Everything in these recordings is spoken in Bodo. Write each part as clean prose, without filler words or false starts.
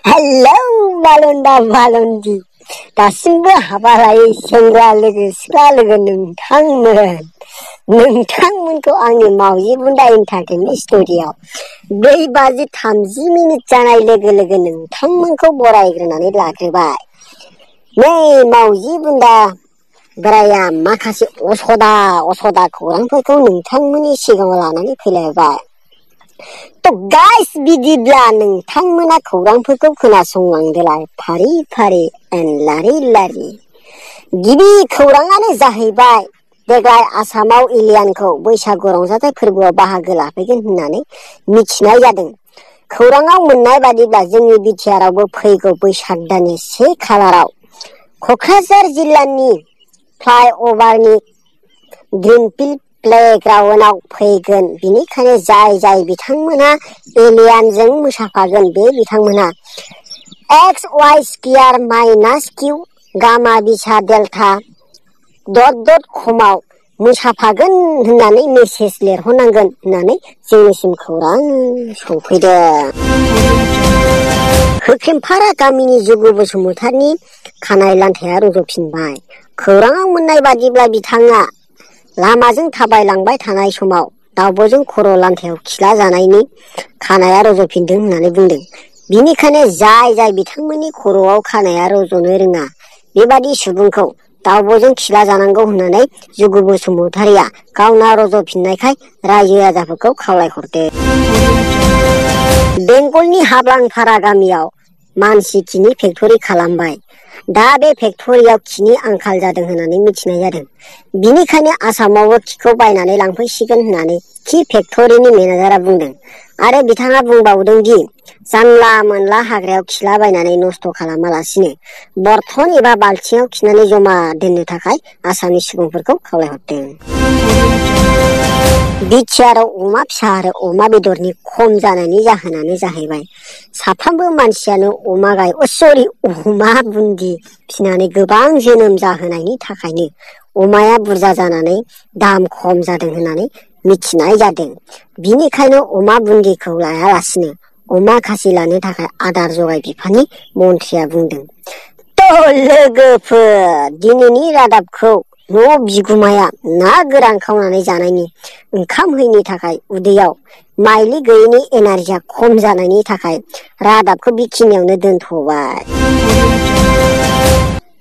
हेलौ बालन्दा बालन्दि दासिमबो हाबा लायै सेंग्रा लोगो सिख्ला लोगो नोंथांमोनखौ आंनि मावजि बुन्दा एन्टारटेनमेन्ट स्टुडिय'आव 4:30 जानाय लोगो लोगो नोंथांमोनखौ बरायग्रोनानै लाग्रोबाय। नै मावजि बुन्दा बोराया माखासे असदा खौरांफोरखौ नोंथांमोननि सिगाङाव लानानै फैलायबाय। गाइस बिदिब्ला नोंथांमोना खौरांफोरखौ खोनासंलांदोलाय फारि फारि लारि लारि। गिबि खौराङानो जाहैबाय देग्लाय आसामाव एलियानखौ बैसागु रंजाथाइ फोरबोआव बाहागो लाफैगोन होननानै मिथिनाय जादों। खौराङाव मोननाय बादिब्ला जोंनि बिटिआरआवबो फैगौ बैसाग दाननि 1 खालाराव क'क्राझार जिल्लानि फ्लाइअभारनि ग्रिनफिल्ड प्लेग्राउन्डआव फैगोन। बिनिखायनो जाय बिथांमोनहा एलियानजों मोसाफागोन बे बिथांमोनहा XY2-Q गामा बिसा डेल्टा ... .comआव मोसाफागोन होननानै मेसेज लिरहरनांगोन होननानै जोंनिसिम खौरां सफैदों। होख्रेमफारा गामिनि जुगु बसुमतारिनि खानाय लान्थाया रज'फिनबाय। खौराङाव मोननाय बादिब्ला बिथाङा लामाजों थाबायलांबाय थानाय समाव दाउब'जों खर' लान्थायाव खिला जानायनि खानाया रज'फिनदों होननानै बुंदों। बिनिखायनो जाय बिथांमोननि खर'आव खानाया रज'नो रोङा बेबादि सुबुंखौ दाउब'जों खिला जानांगौ होननानै जुगु बसुमतारिया गावना रज'फिननायखाय रायजो राजाफोरखौ खावलायहरदों। बेंगलनि हाब्लांफारा गामियाव मानसि खिनि फेक्टरि खालामबाय। दा बे फेक्टरियाव खिनि आंखाल जादों होननानै मिथिनाय जादों। बिनिखायनो आसामावबो खिखौ बायनानै लांफैसिगोन होननानै खि फेक्टरिनि मेनेजारा बुंदों। आरो बिथाङा बुंबावदों दि जानला मोनला हाग्रायाव खिलाबायनानै नस्थ' खालामालासिनो बर्थन एबा बाल्थिङाव खिनानै जमा दोननो थाखाय आसामनि सुबुंफोरखौ खावलायहरदों। बिटिआरआव अमा फिसा आरो अमा बेदरनि खम जानायनि जाहोनानो जाहैबाय साफ्रोमबो मानसियानो अमा बुन्दि फिनानै गोबां जोनोम जाहोनायनि थाखायनो अमाया बुरजा जानानै दाम खम जादों होननानै मिथिनाय जादों। बिनिखायनो अमा बुन्दिखौ लायालासिनो अमा खासि लानो थाखाय आदार जगाय बिफाननि मन्थ्रिया बुंदों। लोगोफोर दिनैनि रादाबखौ न' बिगुमाया ना गोरान खावनानै जानायनि ओंखाम होयिनि थाखाय उदैयाव माइलि गैयिनि एनार्जिया खम जानायनि थाखाय रादाबखौ बेखिनियावनो दोनथ'बाय।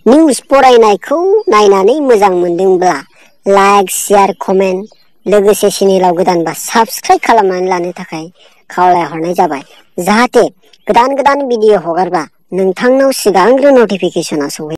निउस फरायनायखौ नायनानै मोजां मोनदोंब्ला लाइक, शेयार, कमेन्ट लोगोसे चेनेलाव गोदानबा साबस्क्राइब खालामनानै लानो थाखाय खावलायहरनाय जाबाय। जाहाथे गोदान भिडिअ हगारबा नोंथांनाव सिगांग्रो नटिफिकेसना सौहैयो।